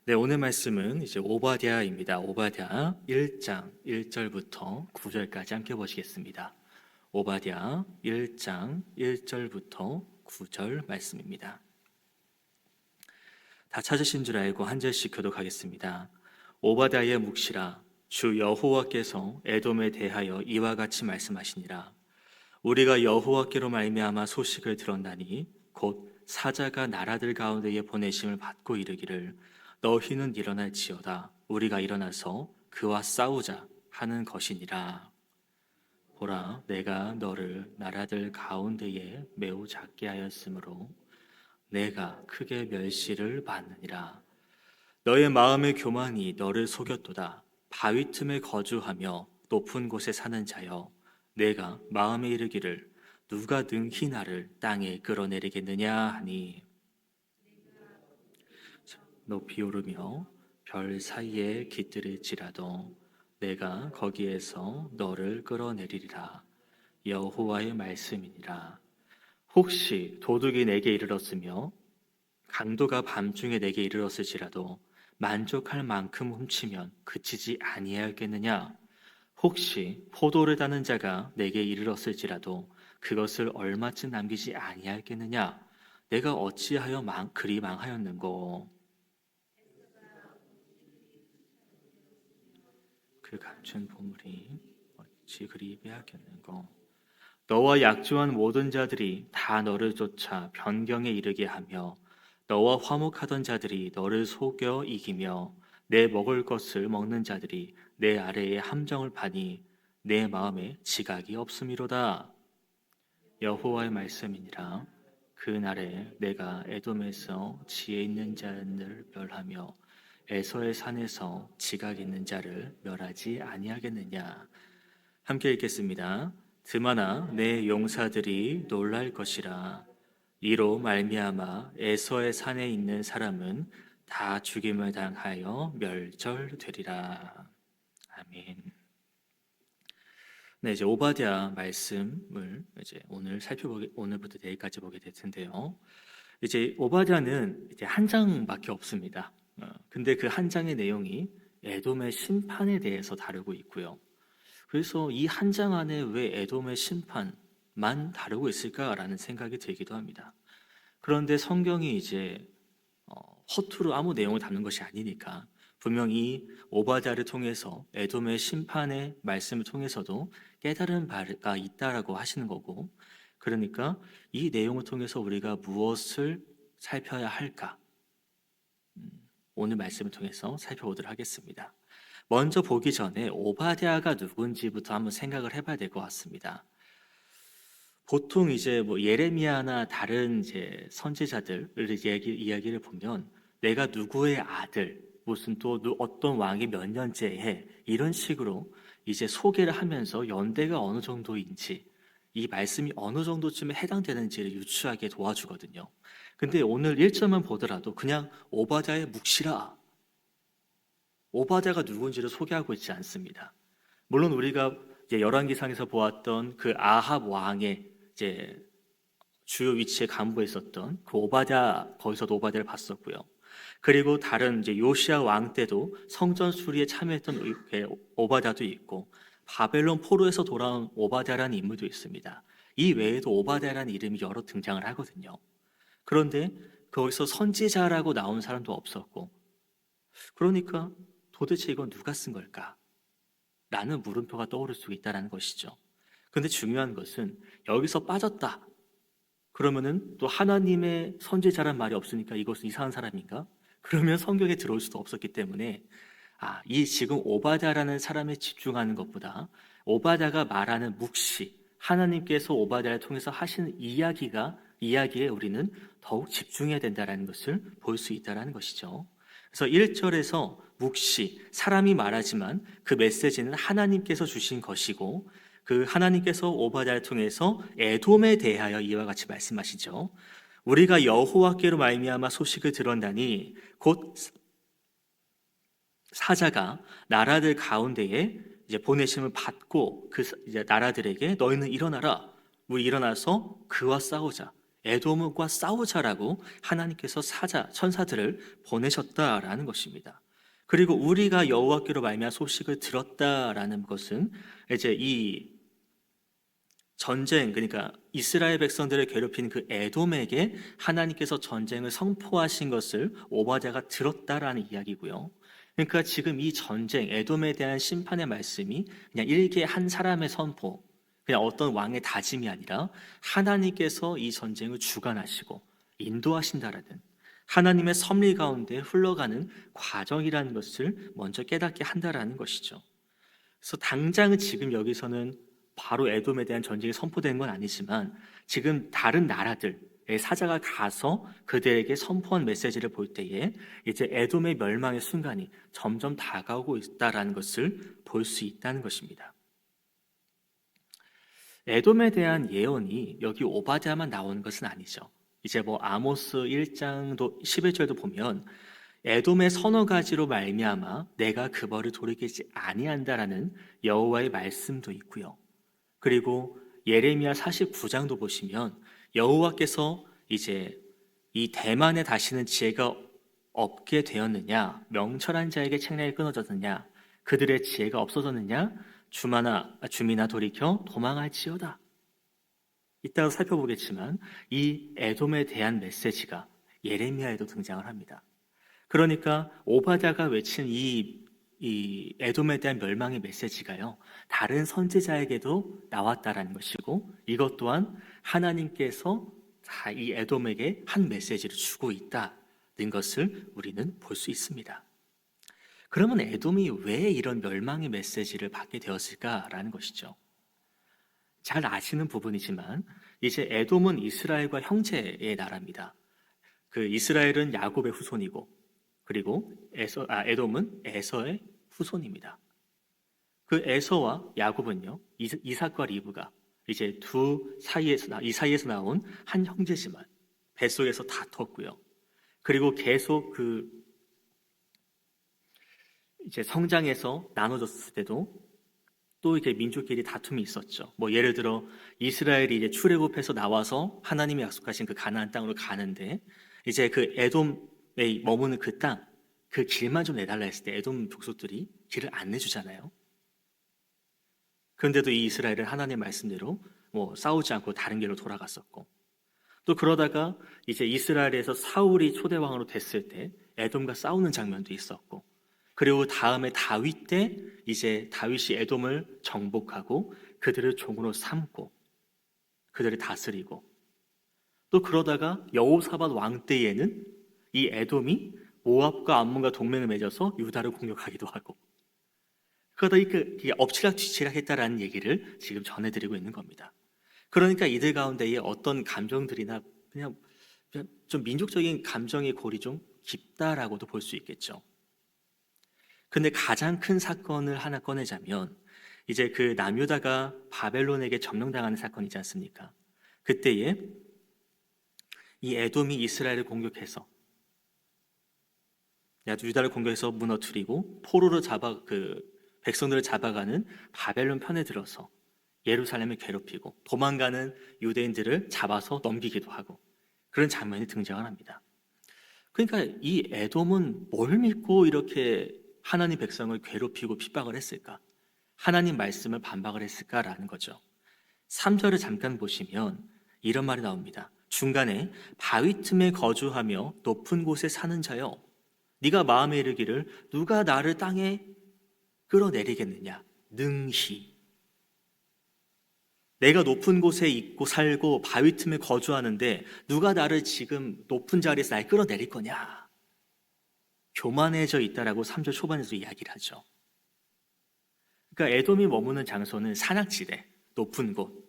네, 오늘 말씀은 이제 오바댜입니다. 오바댜 1장 1절부터 9절까지 함께 보시겠습니다. 오바댜 1장 1절부터 9절 말씀입니다. 다 찾으신 줄 알고 한 절씩 교독하겠습니다. 오바댜의 묵시라. 주 여호와께서 에돔에 대하여 이와 같이 말씀하시니라. 우리가 여호와께로 말미암아 소식을 들었나니 곧 사자가 나라들 가운데에 보내심을 받고 이르기를 너희는 일어날지어다. 우리가 일어나서 그와 싸우자 하는 것이니라. 보라, 내가 너를 나라들 가운데에 매우 작게 하였으므로 내가 크게 멸시를 받느니라. 너의 마음의 교만이 너를 속였도다. 바위 틈에 거주하며 높은 곳에 사는 자여, 내가 마음에 이르기를 누가 능히 나를 땅에 끌어내리겠느냐 하니, 높이 오르며 별 사이에 깃들일지라도 내가 거기에서 너를 끌어내리리라. 여호와의 말씀이니라. 혹시 도둑이 내게 이르렀으며 강도가 밤중에 내게 이르렀을지라도 만족할 만큼 훔치면 그치지 아니하겠느냐? 혹시 포도를 따는 자가 내게 이르렀을지라도 그것을 얼마쯤 남기지 아니하겠느냐? 내가 어찌하여 그리 망하였는고? 그 감춘 보물이 어찌 그리 빼앗겼는고? 너와 약조한 모든 자들이 다 너를 쫓아 변경에 이르게 하며 너와 화목하던 자들이 너를 속여 이기며 내 먹을 것을 먹는 자들이 내 아래에 함정을 파니 내 마음에 지각이 없음이로다. 여호와의 말씀이니라. 그 날에 내가 에돔에서 지혜 있는 자를 멸하며 에서의 산에서 지각 있는 자를 멸하지 아니하겠느냐. 함께 읽겠습니다. 드마나 내 용사들이 놀랄 것이라. 이로 말미암아 에서의 산에 있는 사람은 다 죽임을 당하여 멸절되리라. 아멘. 네, 이제 오바댜 말씀을 이제 오늘부터 내일까지 보게 될 텐데요. 이제 오바댜는 이제 한 장밖에 없습니다. 근데 그 한 장의 내용이 에돔의 심판에 대해서 다루고 있고요. 그래서 이 한 장 안에 왜 에돔의 심판만 다루고 있을까라는 생각이 들기도 합니다. 그런데 성경이 이제 허투루 아무 내용을 담는 것이 아니니까 분명히 오바댜를 통해서 에돔의 심판의 말씀을 통해서도 깨달은 바가 있다라고 하시는 거고, 그러니까 이 내용을 통해서 우리가 무엇을 살펴야 할까? 오늘 말씀을 통해서 살펴보도록 하겠습니다. 먼저 보기 전에 오바댜가 누군지부터 한번 생각을 해봐야 될 것 같습니다. 보통 이제 뭐 예레미야나 다른 이제 선지자들을 이야기를 보면 내가 누구의 아들, 무슨 또 어떤 왕이 몇 년째 해, 이런 식으로 이제 소개를 하면서 연대가 어느 정도인지, 이 말씀이 어느 정도쯤에 해당되는지를 유추하게 도와주거든요. 근데 오늘 1절만 보더라도 그냥 오바댜의 묵시라, 오바댜가 누군지를 소개하고 있지 않습니다. 물론 우리가 이제 열왕기상에서 보았던 그 아합 왕의 이제 주요 위치에 간부에 있었던 그 오바댜, 거기서도 오바댜를 봤었고요. 그리고 다른 이제 요시야 왕 때도 성전 수리에 참여했던 오바댜도 있고, 바벨론 포로에서 돌아온 오바댜라는 인물도 있습니다. 이 외에도 오바댜라는 이름이 여러 등장을 하거든요. 그런데 거기서 선지자라고 나온 사람도 없었고, 그러니까 도대체 이건 누가 쓴 걸까? 라는 물음표가 떠오를 수 있다는 것이죠. 근데 중요한 것은 여기서 빠졌다. 그러면은 또 하나님의 선지자란 말이 없으니까 이것은 이상한 사람인가? 그러면 성경에 들어올 수도 없었기 때문에 이 지금 오바댜라는 사람에 집중하는 것보다 오바댜가 말하는 묵시, 하나님께서 오바댜를 통해서 하시는 이야기에 우리는 더욱 집중해야 된다는 것을 볼 수 있다는 것이죠. 그래서 1절에서 묵시, 사람이 말하지만 그 메시지는 하나님께서 주신 것이고, 그 하나님께서 오바댜를 통해서 에돔에 대하여 이와 같이 말씀하시죠. 우리가 여호와께로 말미암아 소식을 들었나니 곧 사자가 나라들 가운데에 이제 보내심을 받고 그 이제 나라들에게 너희는 일어나라, 우리 일어나서 그와 싸우자, 에돔과 싸우자라고 하나님께서 천사들을 보내셨다라는 것입니다. 그리고 우리가 여호와께로 말미암아 소식을 들었다라는 것은 이제 이 전쟁, 그러니까 이스라엘 백성들을 괴롭힌 그 에돔에게 하나님께서 전쟁을 선포하신 것을 오바댜가 들었다라는 이야기고요. 그러니까 지금 이 전쟁, 에돔에 대한 심판의 말씀이 그냥 일개 한 사람의 선포, 그냥 어떤 왕의 다짐이 아니라 하나님께서 이 전쟁을 주관하시고 인도하신다라는 하나님의 섭리 가운데 흘러가는 과정이라는 것을 먼저 깨닫게 한다라는 것이죠. 그래서 당장은 지금 여기서는 바로 에돔에 대한 전쟁이 선포된 건 아니지만 지금 다른 나라들의 사자가 가서 그들에게 선포한 메시지를 볼 때에 이제 에돔의 멸망의 순간이 점점 다가오고 있다라는 것을 볼 수 있다는 것입니다. 에돔에 대한 예언이 여기 오바댜만 나오는 것은 아니죠. 이제 뭐 아모스 1장도 11절도 보면 에돔의 서너 가지로 말미암아 내가 그 벌을 돌이키지 아니한다라는 여호와의 말씀도 있고요. 그리고 예레미야 49장도 보시면 여호와께서 이제 이 대만에 다시는 지혜가 없게 되었느냐, 명철한 자에게 책량이 끊어졌느냐, 그들의 지혜가 없어졌느냐, 주민아 돌이켜 도망할지어다. 이따가 살펴보겠지만 이 에돔에 대한 메시지가 예레미야에도 등장을 합니다. 그러니까 오바댜가 외친 이 에돔에 대한 멸망의 메시지가요, 다른 선지자에게도 나왔다라는 것이고, 이것 또한 하나님께서 다 이 에돔에게 한 메시지를 주고 있다는 것을 우리는 볼 수 있습니다. 그러면 에돔이 왜 이런 멸망의 메시지를 받게 되었을까라는 것이죠. 잘 아시는 부분이지만 이제 에돔은 이스라엘과 형제의 나라입니다. 그 이스라엘은 야곱의 후손이고, 그리고 에돔은 에서의 후손입니다. 그 에서와 야곱은요, 이삭과 리브가 이제 이 사이에서 나온 한 형제지만 뱃속에서 다퉜고요. 그리고 계속 이제 성장해서 나눠졌을 때도 또 이렇게 민족끼리 다툼이 있었죠. 뭐 예를 들어 이스라엘이 이제 출애굽해서 나와서 하나님이 약속하신 그 가나안 땅으로 가는데 이제 그 에돔에 머무는 그 땅, 그 길만 좀 내달라 했을 때 에돔 족속들이 길을 안 내주잖아요. 그런데도 이 이스라엘은 하나님의 말씀대로 뭐 싸우지 않고 다른 길로 돌아갔었고, 또 그러다가 이제 이스라엘에서 사울이 초대왕으로 됐을 때 에돔과 싸우는 장면도 있었고, 그리고 다음에 다윗 때 이제 다윗이 에돔을 정복하고 그들을 종으로 삼고 그들을 다스리고, 또 그러다가 여호사밧 왕 때에는 이 에돔이 모압과 암몬과 동맹을 맺어서 유다를 공격하기도 하고, 그러다 이게 엎치락 뒤치락 했다라는 얘기를 지금 전해드리고 있는 겁니다. 그러니까 이들 가운데에 어떤 감정들이나 그냥 좀 민족적인 감정의 골이 좀 깊다라고도 볼 수 있겠죠. 근데 가장 큰 사건을 하나 꺼내자면 이제 그 남유다가 바벨론에게 점령당하는 사건이지 않습니까? 그때에 이 에돔이 이스라엘을 공격해서 유다를 공격해서 무너뜨리고 포로로 백성들을 잡아가는 바벨론 편에 들어서 예루살렘을 괴롭히고 도망가는 유대인들을 잡아서 넘기기도 하고 그런 장면이 등장을 합니다. 그러니까 이 에돔은 뭘 믿고 이렇게 하나님 백성을 괴롭히고 핍박을 했을까? 하나님 말씀을 반박을 했을까라는 거죠. 3절을 잠깐 보시면 이런 말이 나옵니다. 중간에 바위 틈에 거주하며 높은 곳에 사는 자여, 네가 마음에 이르기를 누가 나를 땅에 끌어내리겠느냐? 능히. 내가 높은 곳에 있고 살고 바위 틈에 거주하는데 누가 나를 지금 높은 자리에서 날 끌어내릴 거냐? 교만해져 있다라고 3절 초반에서 이야기를 하죠. 그러니까 에돔이 머무는 장소는 산악지대, 높은 곳.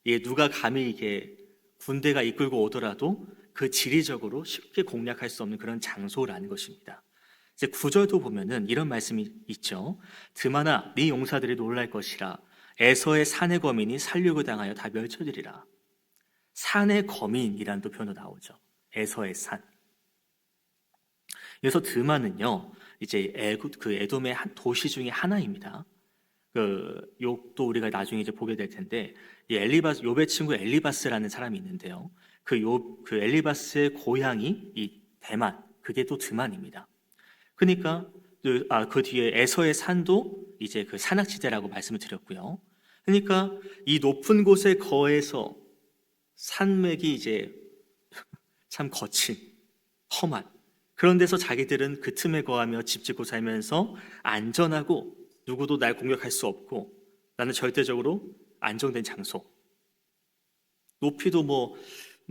이게 누가 감히 이게 군대가 이끌고 오더라도 그 지리적으로 쉽게 공략할 수 없는 그런 장소라는 것입니다. 이제 9절도 보면은 이런 말씀이 있죠. 드마나 네 용사들이 놀랄 것이라. 에서의 산의 거민이 살육을 당하여 다 멸쳐지리라. 산의 거민이라는 또 표현도 나오죠. 에서의 산. 그래서 드마는요, 이제 그 에돔의 한 도시 중에 하나입니다. 욕도 우리가 나중에 이제 보게 될 텐데, 욥의 친구 엘리바스라는 사람이 있는데요. 그 엘리바스의 고향이 이 대만, 그게 또 드만입니다. 그러니까 그 뒤에 에서의 산도 이제 그 산악지대라고 말씀을 드렸고요. 그러니까 이 높은 곳에 거해서 산맥이 이제 참 거친, 험한 그런 데서 자기들은 그 틈에 거하며 집 짓고 살면서 안전하고 누구도 날 공격할 수 없고 나는 절대적으로 안정된 장소. 높이도 뭐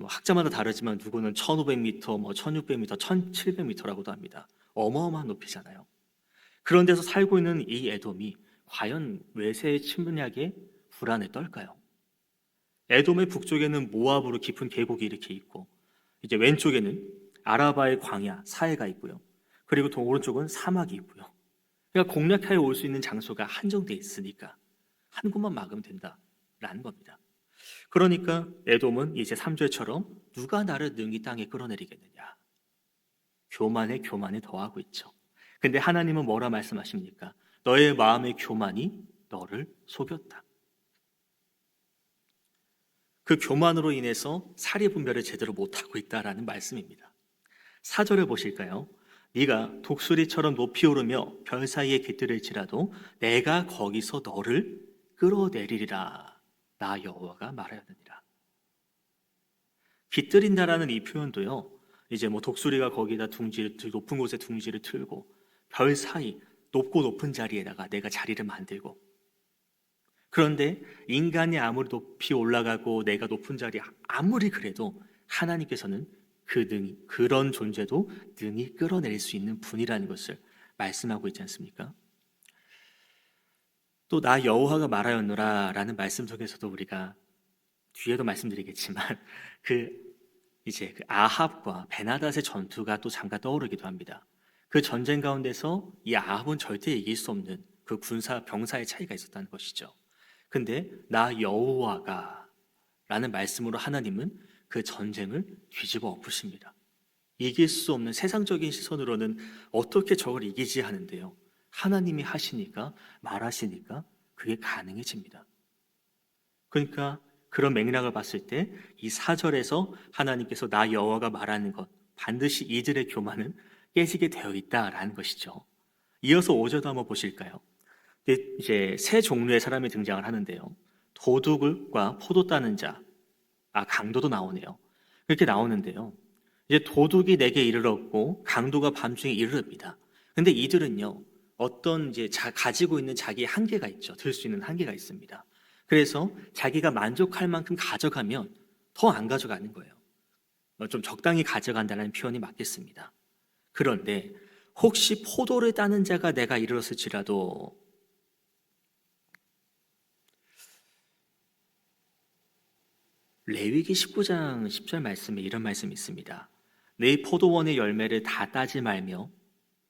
학자마다 다르지만 누구는 1500m, 뭐 1600m, 1700m라고도 합니다. 어마어마한 높이잖아요. 그런 데서 살고 있는 이 에돔이 과연 외세의 침략에 불안에 떨까요? 에돔의 북쪽에는 모압으로 깊은 계곡이 이렇게 있고 이제 왼쪽에는 아라바의 광야, 사해가 있고요. 그리고 오른쪽은 사막이 있고요. 그러니까 공략하여 올 수 있는 장소가 한정돼 있으니까 한 곳만 막으면 된다라는 겁니다. 그러니까 에돔은 이제 3절처럼 누가 나를 능히 땅에 끌어내리겠느냐. 교만에 교만에 더하고 있죠. 근데 하나님은 뭐라 말씀하십니까? 너의 마음의 교만이 너를 속였다. 그 교만으로 인해서 사리 분별을 제대로 못하고 있다라는 말씀입니다. 4절을 보실까요? 네가 독수리처럼 높이 오르며 별 사이에 깃들일지라도 내가 거기서 너를 끌어내리리라. 나 여호와가 말하였느니라. 깃들인다라는 이 표현도요. 이제 뭐 독수리가 거기다 높은 곳에 둥지를 틀고 별 사이 높고 높은 자리에다가 내가 자리를 만들고 그런데 인간이 아무리 높이 올라가고 내가 높은 자리 아무리 그래도 하나님께서는 그런 존재도 능히 끌어내릴 수 있는 분이라는 것을 말씀하고 있지 않습니까? 또 나 여호와가 말하였노라라는 말씀 속에서도 우리가 뒤에도 말씀드리겠지만 이제 그 아합과 베나닷의 전투가 또 잠깐 떠오르기도 합니다. 그 전쟁 가운데서 이 아합은 절대 이길 수 없는 그 군사 병사의 차이가 있었다는 것이죠. 근데 나 여호와가 라는 말씀으로 하나님은 그 전쟁을 뒤집어 엎으십니다. 이길 수 없는 세상적인 시선으로는 어떻게 저걸 이기지 하는데요. 하나님이 하시니까 말하시니까 그게 가능해집니다. 그러니까 그런 맥락을 봤을 때 이 4절에서 하나님께서 나 여호와가 말하는 것 반드시 이들의 교만은 깨지게 되어 있다라는 것이죠. 이어서 5절도 한번 보실까요? 이제 세 종류의 사람이 등장을 하는데요. 도둑과 포도 따는 자, 강도도 나오네요. 그렇게 나오는데요. 이제 도둑이 내게 이르렀고 강도가 밤중에 이르릅니다. 근데 이들은요, 어떤 이제 가지고 있는 자기의 한계가 있죠. 들 수 있는 한계가 있습니다. 그래서 자기가 만족할 만큼 가져가면 더 안 가져가는 거예요. 좀 적당히 가져간다는 표현이 맞겠습니다. 그런데 혹시 포도를 따는 자가 내가 이르렀을지라도 레위기 19장 10절 말씀에 이런 말씀이 있습니다. 네 포도원의 열매를 다 따지 말며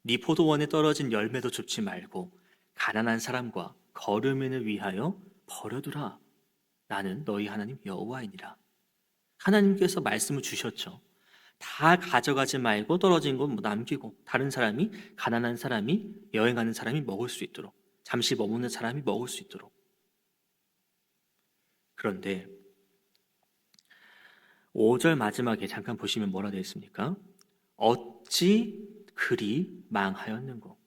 네 포도원에 떨어진 열매도 줍지 말고 가난한 사람과 거르민을 위하여 버려두라. 나는 너희 하나님 여호와이니라. 하나님께서 말씀을 주셨죠. 다 가져가지 말고 떨어진 건 남기고 다른 사람이 가난한 사람이 여행하는 사람이 먹을 수 있도록 잠시 머무는 사람이 먹을 수 있도록. 그런데 5절 마지막에 잠깐 보시면 뭐라 되어 있습니까? 어찌 그리 망하였는고.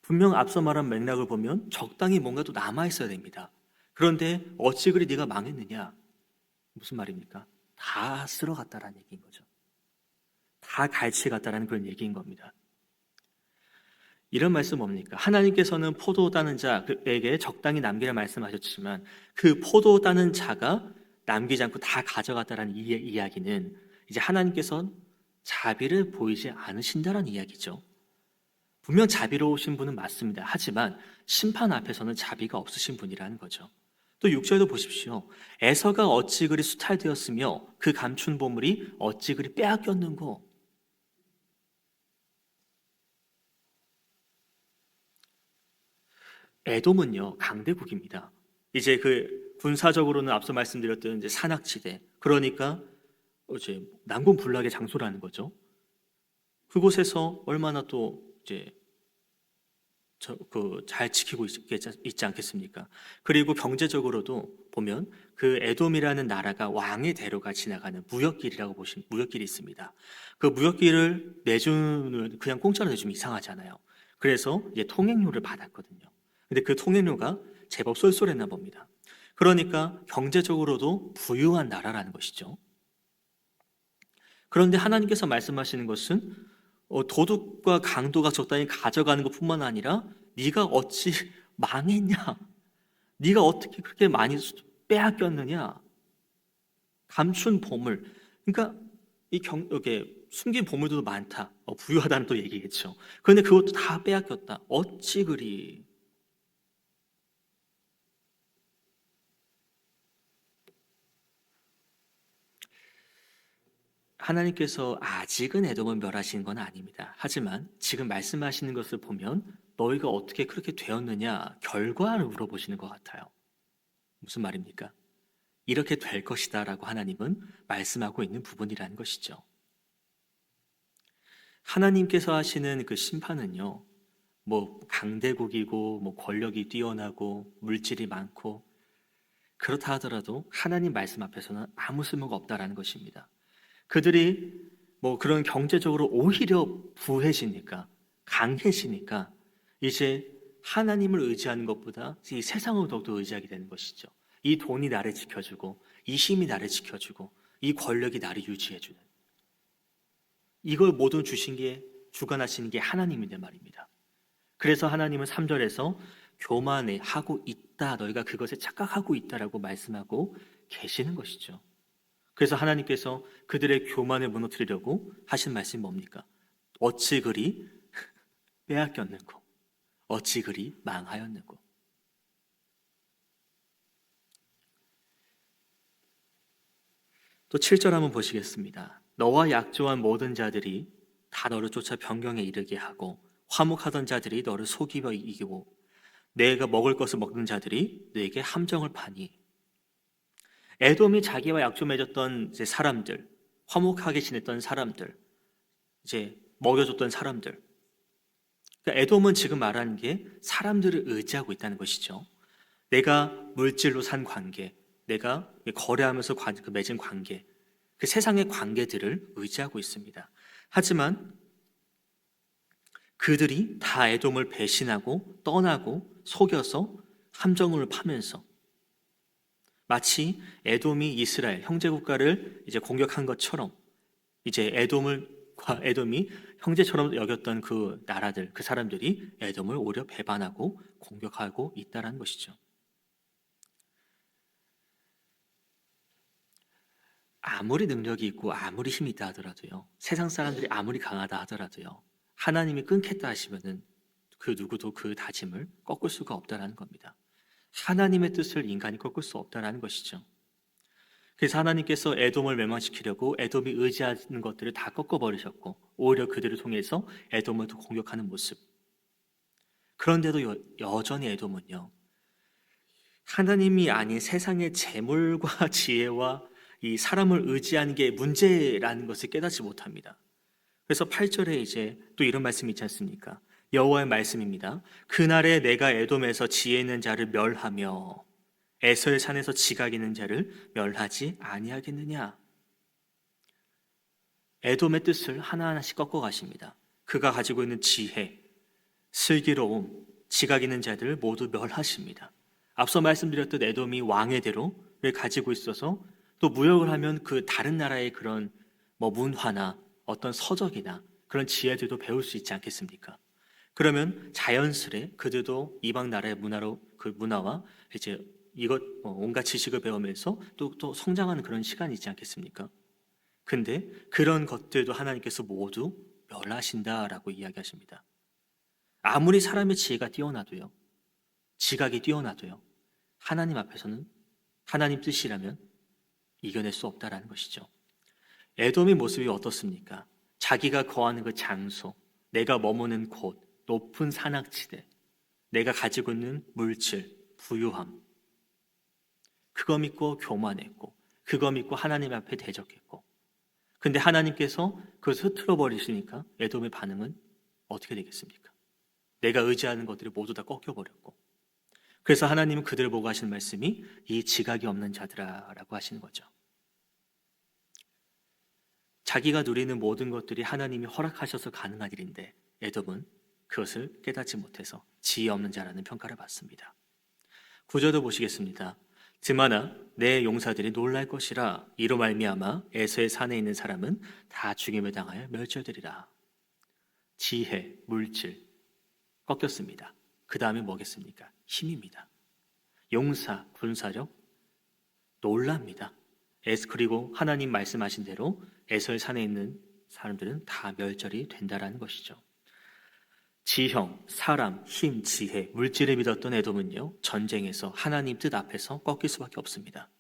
분명 앞서 말한 맥락을 보면 적당히 뭔가 또 남아있어야 됩니다. 그런데 어찌 그리 네가 망했느냐? 무슨 말입니까? 다 쓸어갔다라는 얘기인 거죠. 다 갈취갔다라는 그런 얘기인 겁니다. 이런 말씀 뭡니까? 하나님께서는 포도 따는 자에게 적당히 남기라 말씀하셨지만 그 포도 따는 자가 남기지 않고 다 가져갔다라는 이 이야기는 이제 하나님께서는 자비를 보이지 않으신다라는 이야기죠. 분명 자비로우신 분은 맞습니다. 하지만 심판 앞에서는 자비가 없으신 분이라는 거죠. 또 6절도 보십시오. 에서가 어찌 그리 수탈되었으며 그 감춘 보물이 어찌 그리 빼앗겼는고. 에돔은요 강대국입니다. 이제 그 군사적으로는 앞서 말씀드렸던 이제 산악지대, 그러니까 이제 난공불락의 장소라는 거죠. 그곳에서 얼마나 또 이제 잘 지키고 있지 않겠습니까? 그리고 경제적으로도 보면 그 에돔이라는 나라가 왕의 대로가 지나가는 무역길이라고 보시면 무역길이 있습니다. 그 무역길을 내주는 그냥 공짜로 내주면 이상하잖아요. 그래서 이제 통행료를 받았거든요. 근데 그 통행료가 제법 쏠쏠했나 봅니다. 그러니까 경제적으로도 부유한 나라라는 것이죠. 그런데 하나님께서 말씀하시는 것은 도둑과 강도가 적당히 가져가는 것뿐만 아니라 네가 어찌 망했냐? 네가 어떻게 그렇게 많이 빼앗겼느냐? 감춘 보물. 그러니까 이게 숨긴 보물도 많다. 부유하다는 또 얘기겠죠. 그런데 그것도 다 빼앗겼다. 어찌 그리? 하나님께서 아직은 에돔을 멸하시는 건 아닙니다. 하지만 지금 말씀하시는 것을 보면 너희가 어떻게 그렇게 되었느냐 결과를 물어보시는 것 같아요. 무슨 말입니까? 이렇게 될 것이다라고 하나님은 말씀하고 있는 부분이라는 것이죠. 하나님께서 하시는 그 심판은요, 뭐 강대국이고 뭐 권력이 뛰어나고 물질이 많고 그렇다 하더라도 하나님 말씀 앞에서는 아무 쓸모가 없다라는 것입니다. 그들이 뭐 그런 경제적으로 오히려 부해지니까 강해지니까 이제 하나님을 의지하는 것보다 이 세상을 더욱더 의지하게 되는 것이죠. 이 돈이 나를 지켜주고 이 힘이 나를 지켜주고 이 권력이 나를 유지해주는 이걸 모두 주신 게 주관하시는 게 하나님인데 말입니다. 그래서 하나님은 3절에서 교만해 하고 있다 너희가 그것에 착각하고 있다라고 말씀하고 계시는 것이죠. 그래서 하나님께서 그들의 교만을 무너뜨리려고 하신 말씀이 뭡니까? 어찌 그리 빼앗겼는고 어찌 그리 망하였는고. 또 7절 한번 보시겠습니다. 너와 약조한 모든 자들이 다 너를 쫓아 변경에 이르게 하고 화목하던 자들이 너를 속이며 이기고 내가 먹을 것을 먹는 자들이 너에게 함정을 파니. 에돔이 자기와 약조 맺었던 이제 사람들, 화목하게 지냈던 사람들, 이제 먹여줬던 사람들. 그러니까 에돔은 지금 말하는 게 사람들을 의지하고 있다는 것이죠. 내가 물질로 산 관계, 내가 거래하면서 맺은 관계, 그 세상의 관계들을 의지하고 있습니다. 하지만 그들이 다 에돔을 배신하고 떠나고 속여서 함정을 파면서 마치 에돔이 이스라엘 형제국가를 이제 공격한 것처럼 이제 에돔이 형제처럼 여겼던 그 나라들, 그 사람들이 에돔을 오히려 배반하고 공격하고 있다는 것이죠. 아무리 능력이 있고 아무리 힘이 있다 하더라도요, 세상 사람들이 아무리 강하다 하더라도요, 하나님이 끊겠다 하시면은 그 누구도 그 다짐을 꺾을 수가 없다라는 겁니다. 하나님의 뜻을 인간이 꺾을 수 없다라는 것이죠. 그래서 하나님께서 에돔을 멸망시키려고 에돔이 의지하는 것들을 다 꺾어버리셨고 오히려 그들을 통해서 에돔을 더 공격하는 모습. 그런데도 여전히 에돔은요, 하나님이 아닌 세상의 재물과 지혜와 이 사람을 의지하는 게 문제라는 것을 깨닫지 못합니다. 그래서 8절에 이제 또 이런 말씀이 있지 않습니까? 여호와의 말씀입니다. 그날에 내가 에돔에서 지혜 있는 자를 멸하며 에서의 산에서 지각 있는 자를 멸하지 아니하겠느냐. 에돔의 뜻을 하나하나씩 꺾어 가십니다. 그가 가지고 있는 지혜, 슬기로움, 지각 있는 자들을 모두 멸하십니다. 앞서 말씀드렸던 에돔이 왕의 대로를 가지고 있어서 또 무역을 하면 그 다른 나라의 그런 뭐 문화나 어떤 서적이나 그런 지혜들도 배울 수 있지 않겠습니까? 그러면 자연스레 그들도 이방 나라의 그 문화와 이제 온갖 지식을 배우면서 또 성장하는 그런 시간이 있지 않겠습니까? 근데 그런 것들도 하나님께서 모두 멸하신다라고 이야기하십니다. 아무리 사람의 지혜가 뛰어나도요, 지각이 뛰어나도요, 하나님 앞에서는 하나님 뜻이라면 이겨낼 수 없다라는 것이죠. 에돔의 모습이 어떻습니까? 자기가 거하는 그 장소, 내가 머무는 곳, 높은 산악지대, 내가 가지고 있는 물질, 부유함, 그거 믿고 교만했고, 그거 믿고 하나님 앞에 대적했고, 근데 하나님께서 그것을 흐트러 버리시니까 에돔의 반응은 어떻게 되겠습니까? 내가 의지하는 것들이 모두 다 꺾여버렸고, 그래서 하나님은 그들을 보고 하시는 말씀이 이 지각이 없는 자들아 라고 하시는 거죠. 자기가 누리는 모든 것들이 하나님이 허락하셔서 가능한 일인데 에돔은 그것을 깨닫지 못해서 지혜 없는 자라는 평가를 받습니다. 9절도 보시겠습니다. 드마나 내 용사들이 놀랄 것이라 이로 말미암아 에서의 산에 있는 사람은 다 죽임을 당하여 멸절되리라. 지혜, 물질 꺾였습니다. 그 다음에 뭐겠습니까? 힘입니다. 용사, 군사력 놀랍니다. 그리고 하나님 말씀하신 대로 에서의 산에 있는 사람들은 다 멸절이 된다라는 것이죠. 지형, 사람, 힘, 지혜, 물질을 믿었던 에돔은요, 전쟁에서 하나님 뜻 앞에서 꺾일 수밖에 없습니다.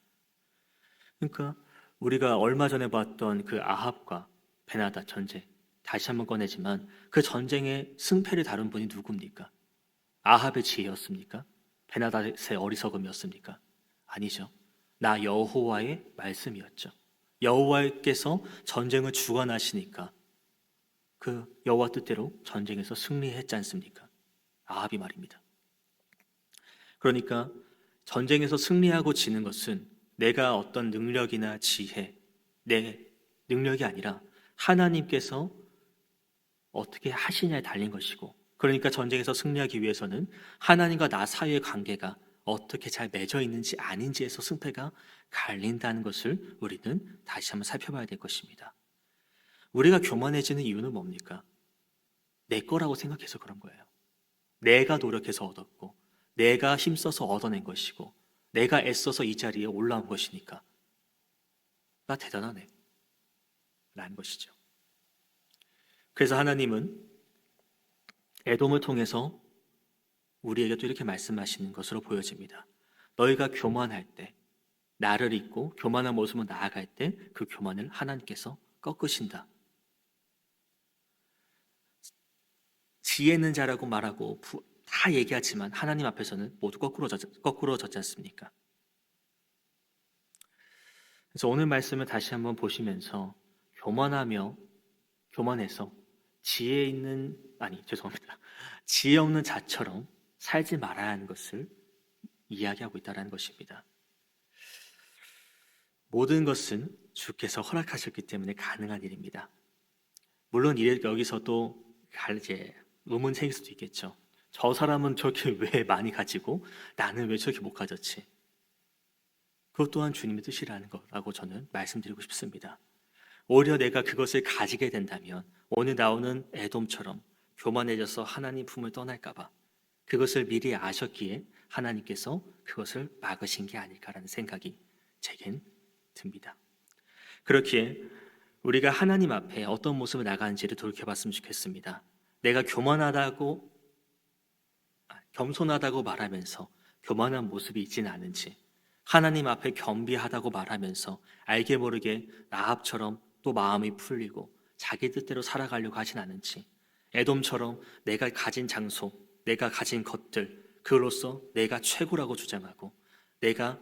그러니까 우리가 얼마 전에 봤던 그 아합과 베나다 전쟁, 다시 한번 꺼내지만 그 전쟁의 승패를 다룬 분이 누굽니까? 아합의 지혜였습니까? 베나다의 어리석음이었습니까? 아니죠. 나 여호와의 말씀이었죠. 여호와께서 전쟁을 주관하시니까 그 여호와 뜻대로 전쟁에서 승리했지 않습니까? 아합이 말입니다. 그러니까 전쟁에서 승리하고 지는 것은 내가 어떤 능력이나 지혜, 내 능력이 아니라 하나님께서 어떻게 하시냐에 달린 것이고, 그러니까 전쟁에서 승리하기 위해서는 하나님과 나 사이의 관계가 어떻게 잘 맺어 있는지 아닌지에서 승패가 갈린다는 것을 우리는 다시 한번 살펴봐야 될 것입니다. 우리가 교만해지는 이유는 뭡니까? 내 거라고 생각해서 그런 거예요. 내가 노력해서 얻었고, 내가 힘써서 얻어낸 것이고, 내가 애써서 이 자리에 올라온 것이니까 나 대단하네 라는 것이죠. 그래서 하나님은 에돔을 통해서 우리에게 또 이렇게 말씀하시는 것으로 보여집니다. 너희가 교만할 때, 나를 잊고 교만한 모습으로 나아갈 때 그 교만을 하나님께서 꺾으신다. 지혜 있는 자라고 말하고 다 얘기하지만 하나님 앞에서는 모두 거꾸로졌지 않습니까? 그래서 오늘 말씀을 다시 한번 보시면서 교만해서 지혜 없는 자처럼 살지 말아야 하는 것을 이야기하고 있다는 것입니다. 모든 것은 주께서 허락하셨기 때문에 가능한 일입니다. 물론 여기서도 이제 의문 생길 수도 있겠죠. 저 사람은 저렇게 왜 많이 가지고 나는 왜 저렇게 못 가졌지? 그것 또한 주님의 뜻이라는 거라고 저는 말씀드리고 싶습니다. 오히려 내가 그것을 가지게 된다면 오늘 나오는 에돔처럼 교만해져서 하나님 품을 떠날까 봐 그것을 미리 아셨기에 하나님께서 그것을 막으신 게 아닐까라는 생각이 제겐 듭니다. 그렇기에 우리가 하나님 앞에 어떤 모습을 나가는지를 돌이켜봤으면 좋겠습니다. 내가 겸손하다고 말하면서 교만한 모습이 있지는 않은지, 하나님 앞에 겸비하다고 말하면서 알게 모르게 라합처럼 또 마음이 풀리고 자기 뜻대로 살아가려고 하진 않은지, 에돔처럼 내가 가진 장소, 내가 가진 것들, 그로써 내가 최고라고 주장하고 내가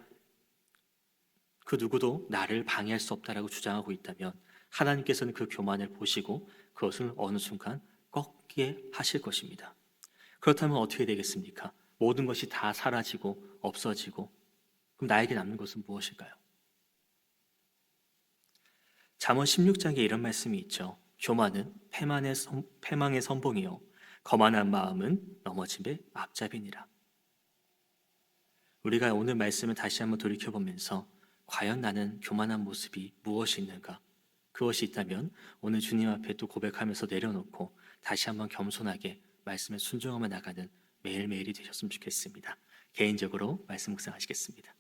그 누구도 나를 방해할 수 없다라고 주장하고 있다면 하나님께서는 그 교만을 보시고 그것을 어느 순간 꺾게 하실 것입니다. 그렇다면 어떻게 되겠습니까? 모든 것이 다 사라지고 없어지고 그럼 나에게 남는 것은 무엇일까요? 잠언 16장에 이런 말씀이 있죠. 교만은 패망의 선봉이요 거만한 마음은 넘어짐의 앞잡이니라. 우리가 오늘 말씀을 다시 한번 돌이켜보면서 과연 나는 교만한 모습이 무엇이 있는가? 그것이 있다면 오늘 주님 앞에 또 고백하면서 내려놓고 다시 한번 겸손하게 말씀에 순종하며 나가는 매일매일이 되셨으면 좋겠습니다. 개인적으로 말씀 묵상하시겠습니다.